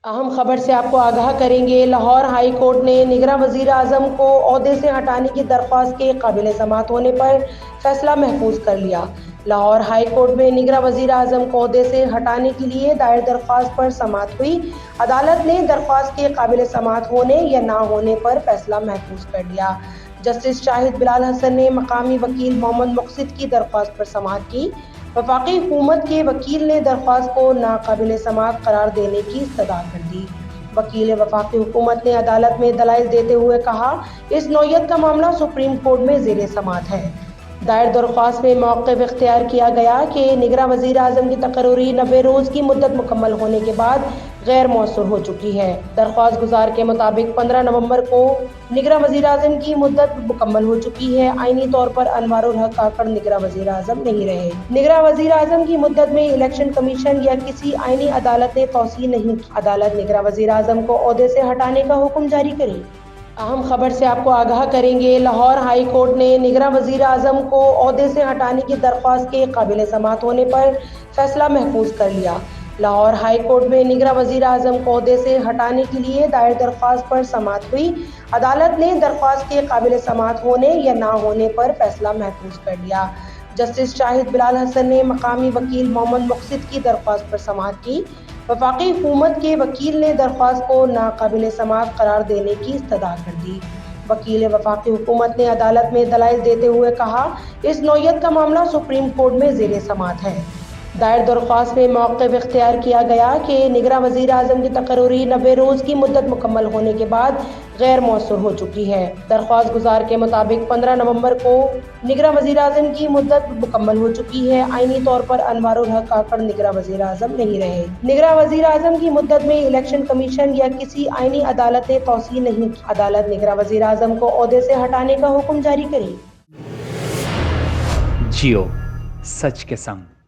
अहम खबर से आपको आगाह करेंगे। लाहौर हाई कोर्ट ने निगरां वजीर आजम को ओहदे से हटाने की दरख्वास्त के काबिल समाअत होने पर फैसला महफूज कर लिया। लाहौर हाई कोर्ट में निगरां वजीर आजम को ओहदे से हटाने के लिए दायर दरख्वास्त पर समाअत हुई। अदालत ने दरख्वास्त के काबिल समाअत होने या ना होने पर फैसला महफूज कर लिया। जस्टिस शाहिद बिलाल हसन ने मकामी वकील मोहम्मद मुक़सिद की दरख्वास्त पर समाअत की। वफाकी हुकूमत के वकील ने दरख्वास्त को नाकाबिल समाअत करार देने की इस्तदा कर दी। वकील वफाकी हुकूमत ने अदालत में दलाइल देते हुए कहा, इस नौयत का मामला सुप्रीम कोर्ट में ज़ेरे समाअत है। दायर दरख्वास्त में मौक़िफ़ इख्तियार किया गया कि निगरां वज़ीर आज़म की तकर्री 90 रोज़ की मुद्दत मुकम्मल होने के बाद गैर मौसूर हो चुकी है। दरख्वास्त गुजार के मुताबिक 15 नवंबर को निगरां वज़ीर आज़म की मुद्दत मुकम्मल हो चुकी है। आईनी तौर पर अनवारुल हक काकड़ निगरां वज़ीर आज़म नहीं रहे। निगरां वज़ीर आज़म की मुद्दत में इलेक्शन कमीशन या किसी आईनी अदालत ने तौसीह नहीं की। अदालत निगरां वज़ीर आज़म को ओहदे से हटाने का हुक्म जारी करी। अहम खबर से आपको आगाह करेंगे। लाहौर हाई कोर्ट ने निगरां वज़ीर आज़म को ओहदे से हटाने की दरख्वास्त के काबिल समाअत होने पर फैसला महफूज कर लिया। लाहौर हाई कोर्ट में निगरां वज़ीर आज़म को ओहदे से हटाने के लिए दायर दरख्वास्त पर समाअत हुई। अदालत ने दरख्वास्त के काबिल समाअत होने या ना होने पर फैसला महफूज कर लिया। जस्टिस शाहिद बिलाल हसन ने मकामी वकील मोहम्मद मुक़सिद की दरख्वास्त पर समाअत की। वफाकी हुकूमत के वकील ने दरख्वास्त को नाकाबिल समाअत करार देने की इस्तदा कर दी। वकील वफाकी हुकूमत ने अदालत में दलाइल देते हुए कहा, इस नौयत का मामला सुप्रीम कोर्ट में ज़ेरे समाअत है। दायर दरख्वास्त में मौक़िफ़ इख्तियार किया गया कि निगरां वज़ीर आज़म की तकर्री 90 रोज़ की मुद्दत मुकम्मल होने के बाद गैर मौसूर हो चुकी है। दरख्वास्त गुजार के मुताबिक 15 नवंबर को निगरां वज़ीर आज़म की मुद्दत मुकम्मल हो चुकी है। आईनी तौर पर अनवारुल हक काकड़ निगरां वज़ीर आज़म नहीं रहे। निगरां वज़ीर आज़म की मुद्दत में इलेक्शन कमीशन या किसी आईनी अदालत ने तौसीह नहीं की। अदालत निगरां वज़ीर आज़म को ओहदे से हटाने का हुक्म जारी करी। जियो सच के संग।